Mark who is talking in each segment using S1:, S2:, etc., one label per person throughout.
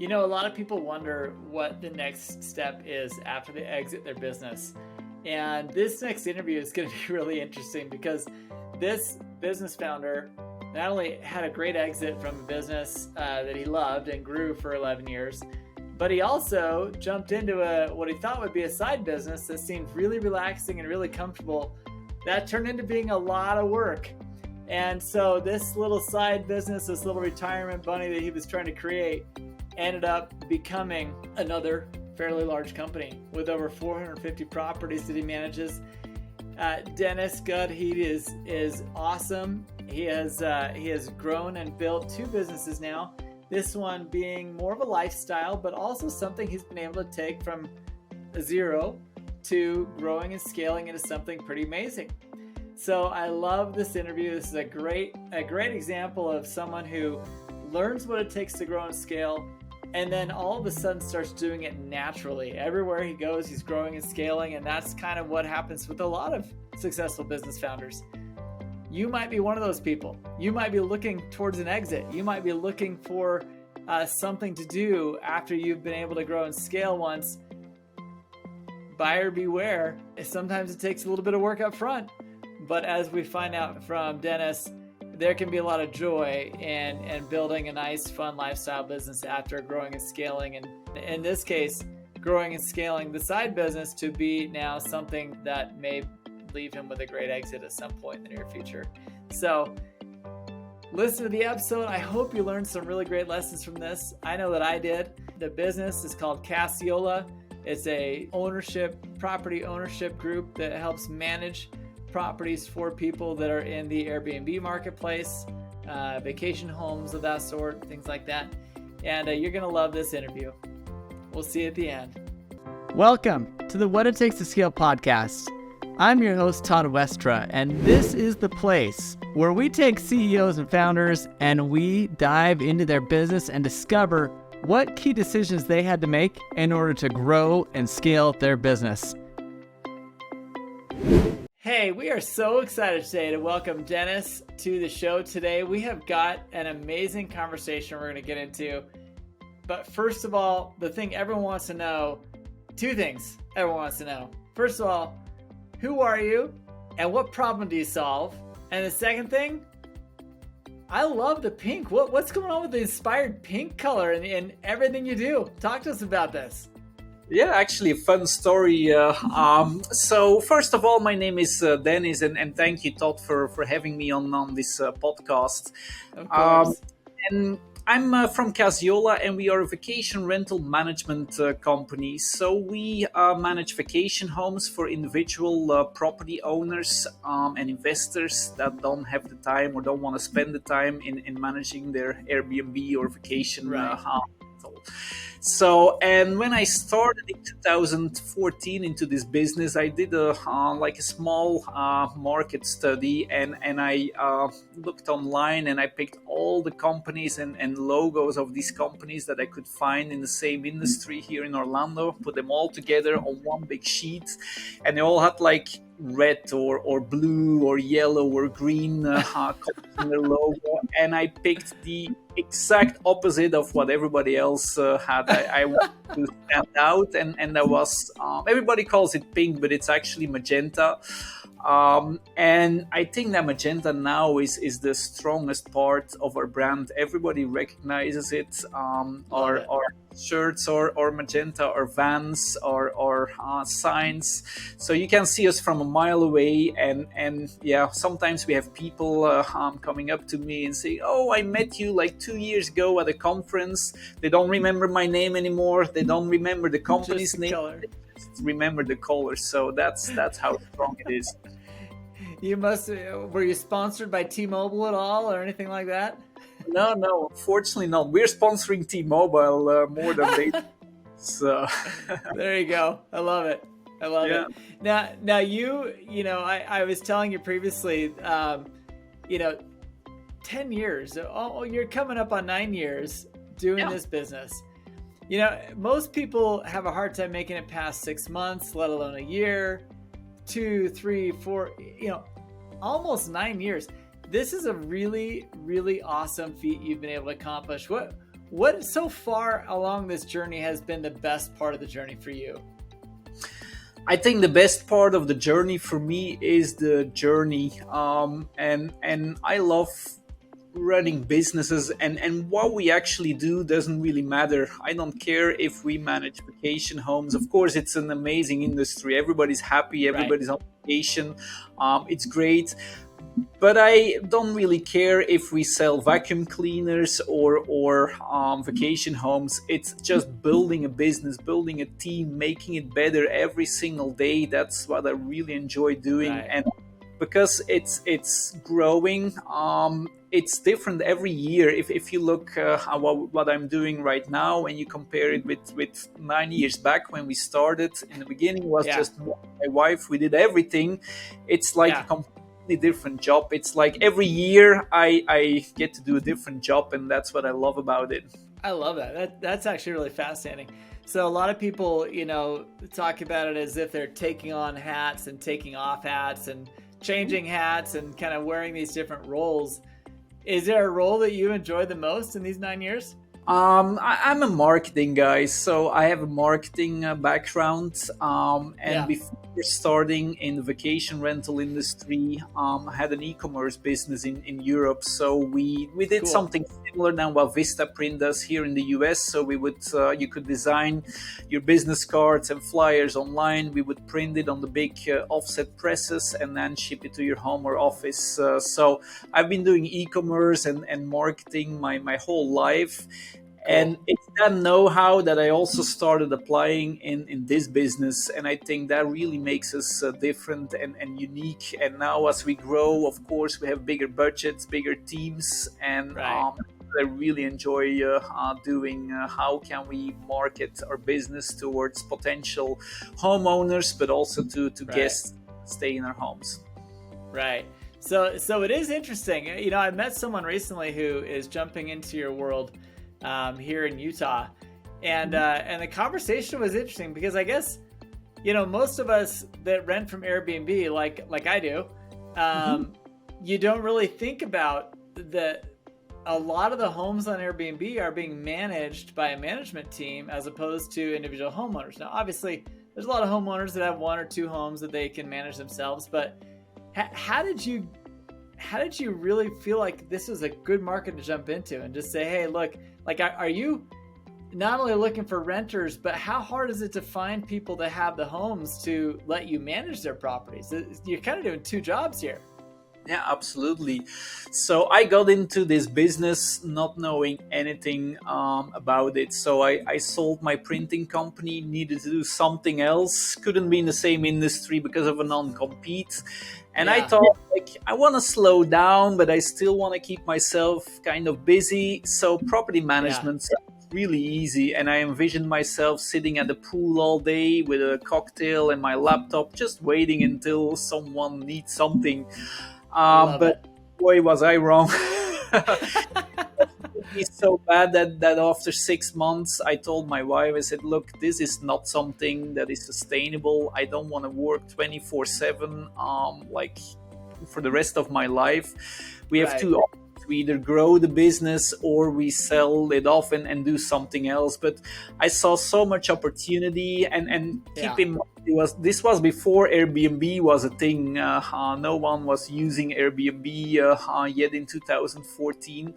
S1: A lot of people wonder what the next step is after they exit their business. And this next interview is going to be really interesting because this business founder not only had a great exit from a business that he loved and grew for 11 years, but he also jumped into what he thought would be a side business that seemed really relaxing and really comfortable. That turned into being a lot of work. And so this little side business, this little retirement bunny that he was trying to create, ended up becoming another fairly large company with over 450 properties that he manages. Dennis Goodhead is awesome. He has grown and built two businesses now. This one being more of a lifestyle, but also something he's been able to take from a zero to growing and scaling into something pretty amazing. So I love this interview. This is a great example of someone who learns what it takes to grow and scale, and then all of a sudden starts doing it naturally. Everywhere he goes, he's growing and scaling, and that's kind of what happens with a lot of successful business founders. You might be one of those people. You might be looking towards an exit. You might be looking for something to do after you've been able to grow and scale once. Buyer beware. Sometimes it takes a little bit of work up front, but as we find out from Dennis, there can be a lot of joy in building a nice, fun lifestyle business after growing and scaling. And in this case, growing and scaling the side business to be now something that may leave him with a great exit at some point in the near future. So listen to the episode. I hope you learned some really great lessons from this. I know that I did. The business is called Casiola. It's a property ownership group that helps manage properties for people that are in the Airbnb marketplace, vacation homes of that sort, things like that. And you're going to love this interview. We'll see you at the end. Welcome to the What It Takes to Scale podcast. I'm your host, Todd Westra, and this is the place where we take CEOs and founders and we dive into their business and discover what key decisions they had to make in order to grow and scale their business. Hey, we are so excited today to welcome Dennis to the show today. We have got an amazing conversation we're going to get into. But first of all, the thing everyone wants to know, two things everyone wants to know. First of all, who are you and what problem do you solve? And the second thing, I love the pink. What's going on with the inspired pink color in everything you do? Talk to us about this.
S2: Yeah, actually a fun story. So first of all, my name is Dennis, and thank you, Todd, for having me on this podcast.
S1: Of course.
S2: And I'm from Casiola, and we are a vacation rental management company. So we manage vacation homes for individual property owners and investors that don't have the time or don't want to spend the time in managing their Airbnb or vacation home. So, and when I started in 2014 into this business, I did a small market study, and I looked online and I picked all the companies and logos of these companies that I could find in the same industry here in Orlando, put them all together on one big sheet, and they all had like red or blue or yellow or green in their logo, and I picked the exact opposite of what everybody else had. I wanted to stand out, and that was everybody calls it pink, but it's actually magenta. And I think that magenta now is the strongest part of our brand. Everybody recognizes it. Our shirts or magenta or vans or signs, so you can see us from a mile away. And yeah, sometimes we have people coming up to me and say, "Oh, I met you like 2 years ago at a conference." They don't remember my name anymore. They don't remember the company's name.
S1: Color.
S2: Remember the color. So that's how strong it is.
S1: Were you sponsored by T-Mobile at all or anything like that?
S2: No, unfortunately not. We're sponsoring T-Mobile more than they. So
S1: there you go. I love it. It. Now I was telling you previously, 10 years. Oh, you're coming up on 9 years doing this business. Most people have a hard time making it past 6 months, let alone a year, 2, 3, 4, almost 9 years. This is a really, really awesome feat you've been able to accomplish. What so far along this journey has been the best part of the journey for you?
S2: I think the best part of the journey for me is the journey, and I love running businesses, and what we actually do doesn't really matter. I don't care if we manage vacation homes. Of course, it's an amazing industry. Everybody's happy.
S1: Right.
S2: Everybody's on vacation. It's great. But I don't really care if we sell vacuum cleaners or vacation homes. It's just building a business, building a team, making it better every single day. That's what I really enjoy doing,
S1: Right.
S2: and because it's growing, it's different every year. If you look at what I'm doing right now and you compare it with 9 years back when we started, in the beginning it was just my wife. We did everything. It's like
S1: Yeah.
S2: a completely different job. It's like every year I get to do a different job, and that's what I love about it.
S1: I love that. That's actually really fascinating. So a lot of people, talk about it as if they're taking on hats and taking off hats and changing hats and kind of wearing these different roles. Is there a role that you enjoy the most in these 9 years?
S2: I'm a marketing guy, so I have a marketing background. And before starting in the vacation rental industry, I had an e-commerce business in Europe. So we did something similar than what Vistaprint does here in the US. So we would you could design your business cards and flyers online. We would print it on the big offset presses and then ship it to your home or office. So I've been doing e-commerce and marketing my whole life. And it's that know-how that I also started applying in this business. And I think that really makes us different and unique. And now as we grow, of course, we have bigger budgets, bigger teams. And I really enjoy doing how can we market our business towards potential homeowners, but also to guests stay in our homes.
S1: Right. So it is interesting. I met someone recently who is jumping into your world here in Utah, and the conversation was interesting because I guess most of us that rent from Airbnb, like I do, you don't really think about that. A lot of the homes on Airbnb are being managed by a management team as opposed to individual homeowners. Now, obviously, there's a lot of homeowners that have one or two homes that they can manage themselves, but how did you really feel like this was a good market to jump into and just say, hey, look, like, are you not only looking for renters, but how hard is it to find people that have the homes to let you manage their properties? You're kind of doing two jobs here.
S2: Yeah, absolutely. So I got into this business not knowing anything about it. So I sold my printing company, needed to do something else, couldn't be in the same industry because of a non-compete. And I thought, like, I want to slow down, but I still want to keep myself kind of busy. So property management sounds really easy. And I envisioned myself sitting at the pool all day with a cocktail and my laptop, just waiting until someone needs something. But boy, was I wrong. It's so bad that after 6 months, I told my wife, I said, look, this is not something that is sustainable. I don't want to work 24/7 like for the rest of my life. We have two options. We either grow the business or we sell it off and do something else. But I saw so much opportunity, and keep in mind, this was before Airbnb was a thing. No one was using Airbnb yet in 2014.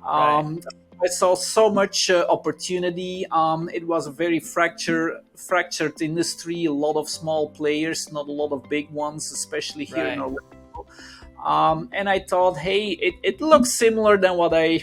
S2: I saw so much opportunity. It was a very fractured industry, a lot of small players, not a lot of big ones, especially here in Orlando. And I thought, hey, it looks similar than what I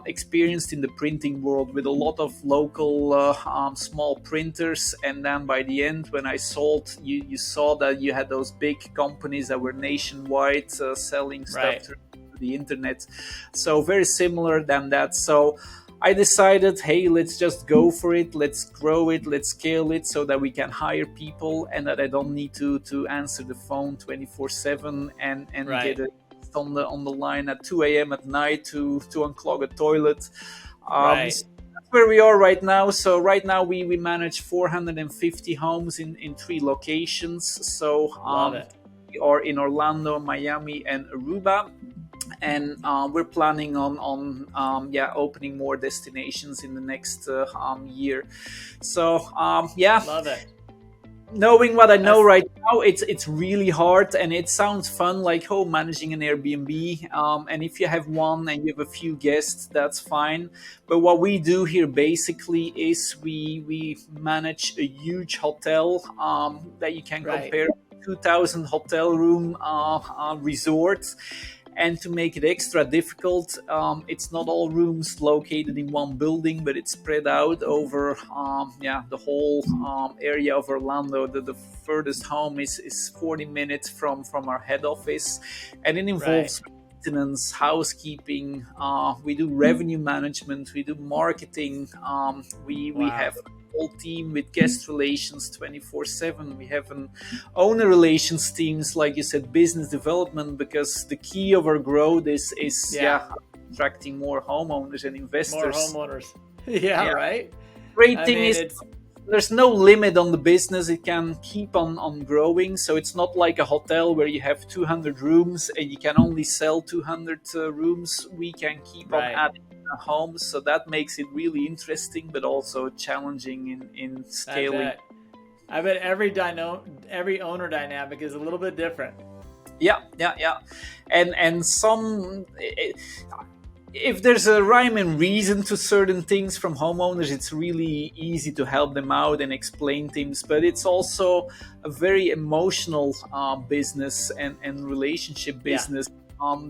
S2: experienced in the printing world, with a lot of local small printers. And then by the end, when I sold, you saw that you had those big companies that were nationwide selling stuff through the internet. So very similar than that. So I decided, hey, let's just go for it. Let's grow it. Let's scale it so that we can hire people and that I don't need to answer the phone 24/7 and get it on the line at 2 a.m. at night to unclog a toilet. So that's where we are right now. So right now we manage 450 homes in 3 locations. So we are in Orlando, Miami, and Aruba. and we're planning on opening more destinations in the next year. So
S1: Love it.
S2: knowing what I know
S1: That's
S2: right now, it's really hard, and it sounds fun, like managing an Airbnb. And if you have one and you have a few guests, that's fine. But what we do here basically is we manage a huge hotel that you can
S1: right.
S2: compare 2,000 hotel room resorts. And to make it extra difficult, it's not all rooms located in one building, but it's spread out over the whole area of Orlando. The furthest home is 40 minutes from our head office, and it
S1: Right.
S2: involves maintenance, housekeeping. We do revenue management. We do marketing. We
S1: Wow.
S2: have a whole team with guest relations 24/7. We have an owner relations teams, like you said, business development, because the key of our growth is
S1: Yeah.
S2: attracting more homeowners and
S1: More
S2: investors.
S1: homeowners. Yeah,
S2: Yeah.
S1: right.
S2: Great
S1: I
S2: thing
S1: mean,
S2: is
S1: it's
S2: there's no limit on the business. It can keep on growing. So it's not like a hotel where you have 200 rooms and you can only sell 200 rooms. We can keep on
S1: right.
S2: adding homes. So that makes it really interesting, but also challenging in
S1: I
S2: scaling.
S1: bet. Every owner dynamic is a little bit different.
S2: Yeah. And if there's a rhyme and reason to certain things from homeowners, it's really easy to help them out and explain things. But it's also a very emotional business and relationship
S1: Yeah.
S2: business.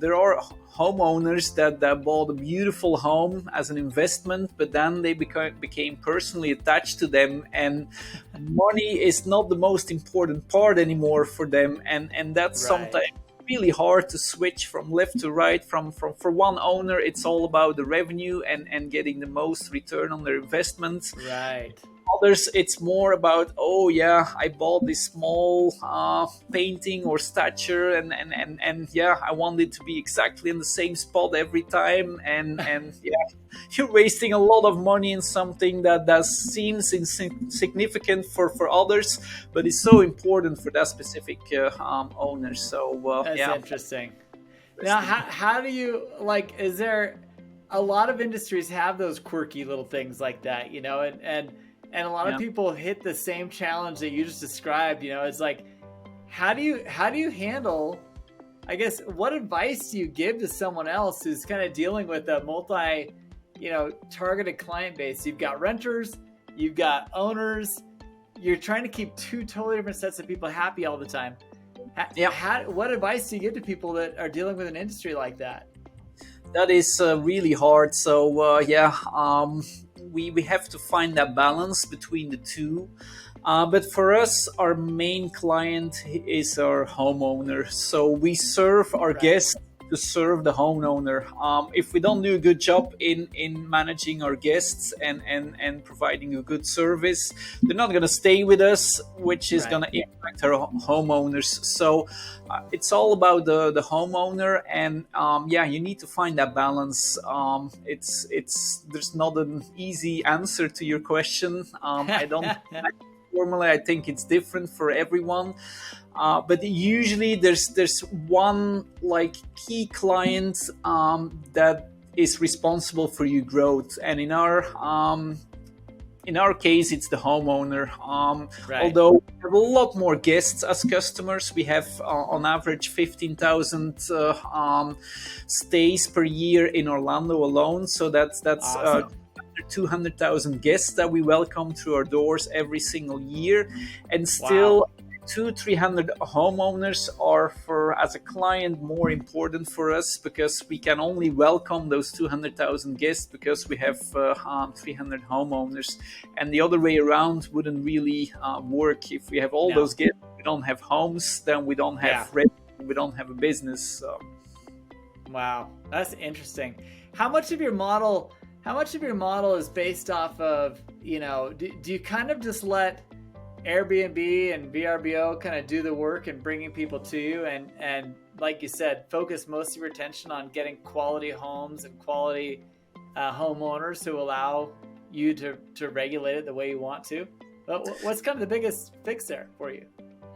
S2: There are homeowners that bought a beautiful home as an investment, but then they became personally attached to them, and money is not the most important part anymore for them, and that's
S1: Right.
S2: sometimes really hard to switch from left to right. From for one owner, it's all about the revenue and getting the most return on their investments.
S1: Right.
S2: Others, it's more about, oh yeah, I bought this small painting or statue, and yeah, I want it to be exactly in the same spot every time, and yeah, you're wasting a lot of money in something that seems insignificant for others, but is so important for that specific owner. So
S1: That's
S2: yeah,
S1: interesting. Now,
S2: interesting.
S1: how do you like? Is there a lot of industries have those quirky little things like that, and a lot of
S2: Yeah.
S1: people hit the same challenge that you just described. It's like, how do you handle? I guess what advice do you give to someone else who's kind of dealing with a targeted client base? You've got renters, you've got owners. You're trying to keep two totally different sets of people happy all the time.
S2: Yeah.
S1: What advice do you give to people that are dealing with an industry like that?
S2: That is really hard. So we have to find that balance between the two. But for us, our main client is our homeowner. So we serve our
S1: Right.
S2: guests to serve the homeowner. If we don't do a good job in managing our guests and providing a good service, they're not going to stay with us, which is
S1: Right.
S2: going to impact our homeowners. So it's all about the homeowner, and you need to find that balance. It's there's not an easy answer to your question. I don't. Formally, I think it's different for everyone, but usually there's one like key client that is responsible for your growth, and in our case, it's the homeowner.
S1: Right.
S2: Although we have a lot more guests as customers, we have on average 15,000 stays per year in Orlando alone. So that's
S1: Awesome.
S2: 200,000 guests that we welcome through our doors every single year, and still.
S1: Wow.
S2: 200-300 homeowners are, for as a client, more important for us, because we can only welcome those 200,000 guests because we have 300 homeowners, and the other way around wouldn't really work. If we have all
S1: No.
S2: those guests, we don't have homes, then we don't have
S1: Yeah.
S2: revenue, we don't have a business. So.
S1: Wow, that's interesting. How much of your model is based off of, do you kind of just let Airbnb and VRBO kind of do the work and bringing people to you, and like you said, focus most of your attention on getting quality homes and quality homeowners who allow you to regulate it the way you want to? But what's kind of the biggest fix there for you?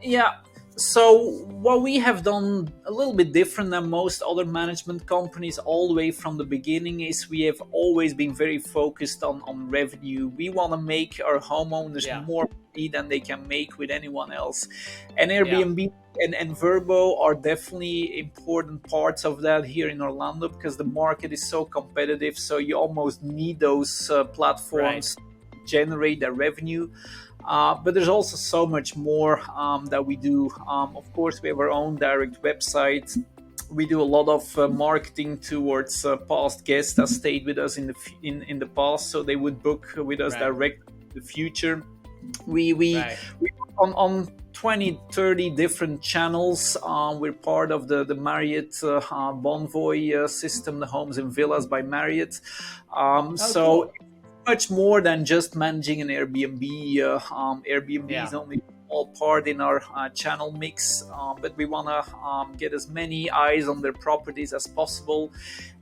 S2: Yeah, So what we have done a little bit different than most other management companies all the way from the beginning is we have always been very focused on revenue. We want to make our homeowners
S1: Yeah.
S2: more money than they can make with anyone else. And
S1: Yeah.
S2: Airbnb and Verbo are definitely important parts of that here in Orlando because the market is so competitive. So you almost need those platforms to generate their revenue. But there's also so much more that we do. Of course, we have our own direct website. We do a lot of marketing towards past guests that stayed with us in the past, so they would book with us direct in the future. We on 20, 30 different channels. We're part of the Marriott Bonvoy system, the Homes and Villas by Marriott.
S1: Cool.
S2: Much more than just managing an Airbnb. Airbnb is only a small part in our channel mix, but we want to get as many eyes on their properties as possible.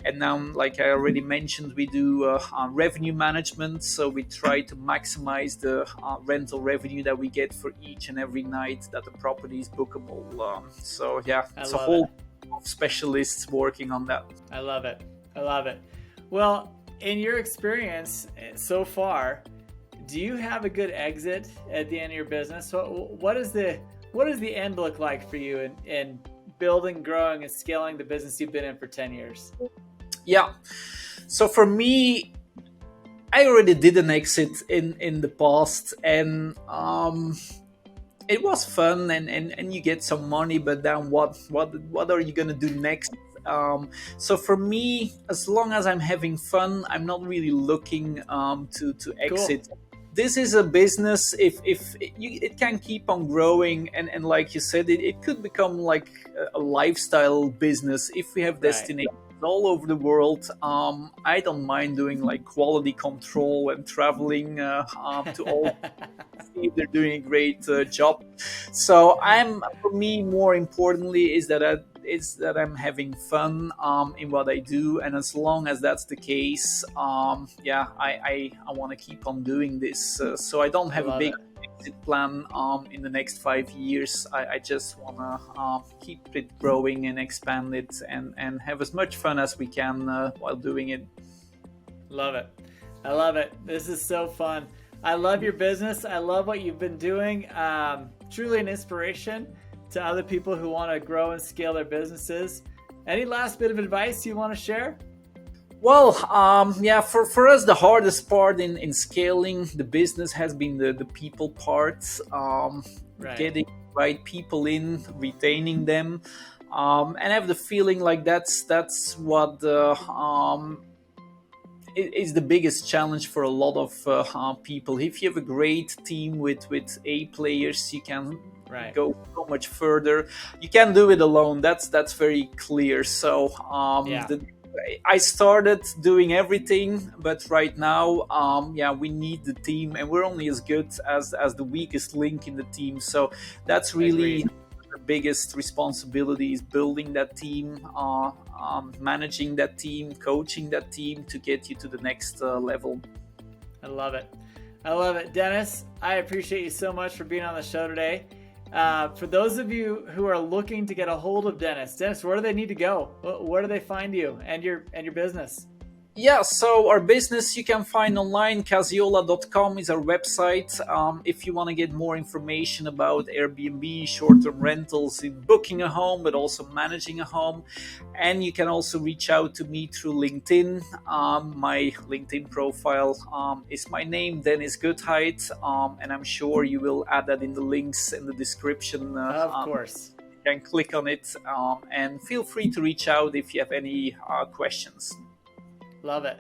S2: And now, like I already mentioned, we do revenue management. So we try to maximize the rental revenue that we get for each and every night that the property is bookable. It's a whole of specialists working on that.
S1: I love it. Well, in your experience so far, do you have a good exit at the end of your business? What does the end look like for you in building, growing, and scaling the business you've been in for 10 years?
S2: Yeah. So for me, I already did an exit in the past, and it was fun, and you get some money, but then what are you gonna do next? So for me, as long as I'm having fun, I'm not really looking to exit. Cool. This is a business. If it can keep on growing, and like you said, it could become like a lifestyle business if we have destinations all over the world. I don't mind doing like quality control and traveling to all. They're doing a great job. So for me, more importantly, is that I'm having fun in what I do, and as long as that's the case, I want to keep on doing this. So I don't have a big exit plan in the next 5 years. I just want to keep it growing and expand it, and have as much fun as we can while doing it.
S1: Love it. I love it. This is so fun. I love your business. I love what you've been doing. Truly an inspiration to other people who want to grow and scale their businesses. Any last bit of advice you want to share?
S2: Well, for us, the hardest part in scaling the business has been the people part, getting the right people in, retaining them, and I have the feeling like that's what is the biggest challenge for a lot of people. If you have a great team with A players, you can go so much further. You can't do it alone. That's very clear. So I started doing everything, but right now, we need the team, and we're only as good as the weakest link in the team. So that's really the biggest responsibility, is building that team, managing that team, coaching that team to get you to the next level.
S1: I love it. Dennis, I appreciate you so much for being on the show today. For those of you who are looking to get a hold of Dennis, where do they need to go? Where do they find you and your business?
S2: Yeah, so our business you can find online. Casiola.com is our website. If you want to get more information about Airbnb, short-term rentals, in booking a home, but also managing a home. And you can also reach out to me through LinkedIn. My LinkedIn profile is my name, Dennis Goodheit, and I'm sure you will add that in the links in the description.
S1: Of course.
S2: You can click on it, and feel free to reach out if you have any questions.
S1: Love it.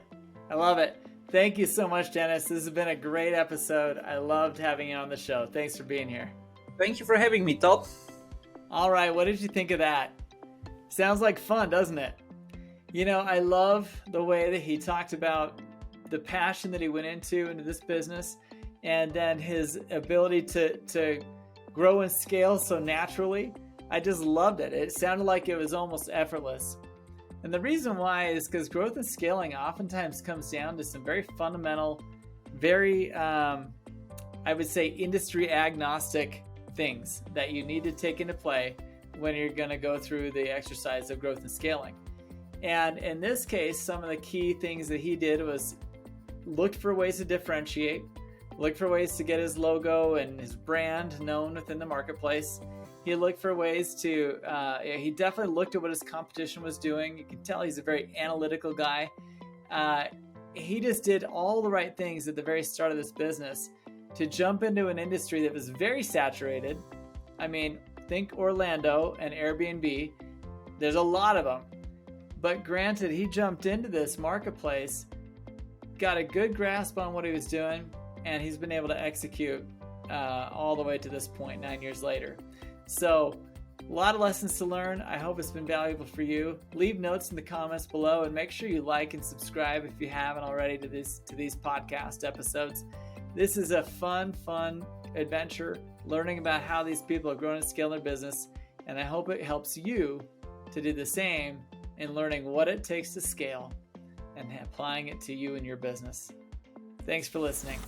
S1: I love it. Thank you so much, Dennis. This has been a great episode. I loved having you on the show. Thanks for being here.
S2: Thank you for having me, Todd.
S1: All right. What did you think of that? Sounds like fun, doesn't it? You know, I love the way that he talked about the passion that he went into this business, and then his ability to grow and scale so naturally. I just loved it. It sounded like it was almost effortless. And the reason why is because growth and scaling oftentimes comes down to some very fundamental, very, I would say, industry agnostic things that you need to take into play when you're going to go through the exercise of growth and scaling. And in this case, some of the key things that he did was looked for ways to differentiate, looked for ways to get his logo and his brand known within the marketplace. He looked for ways to, he definitely looked at what his competition was doing. You can tell he's a very analytical guy. He just did all the right things at the very start of this business to jump into an industry that was very saturated. I mean, think Orlando and Airbnb. There's a lot of them. But granted, he jumped into this marketplace, got a good grasp on what he was doing, and he's been able to execute all the way to this point 9 years later. So a lot of lessons to learn. I hope it's been valuable for you. Leave notes in the comments below and make sure you like and subscribe if you haven't already to these podcast episodes. This is a fun adventure learning about how these people have grown and scaled their business, and I hope it helps you to do the same in learning what it takes to scale and applying it to you and your business. Thanks for listening.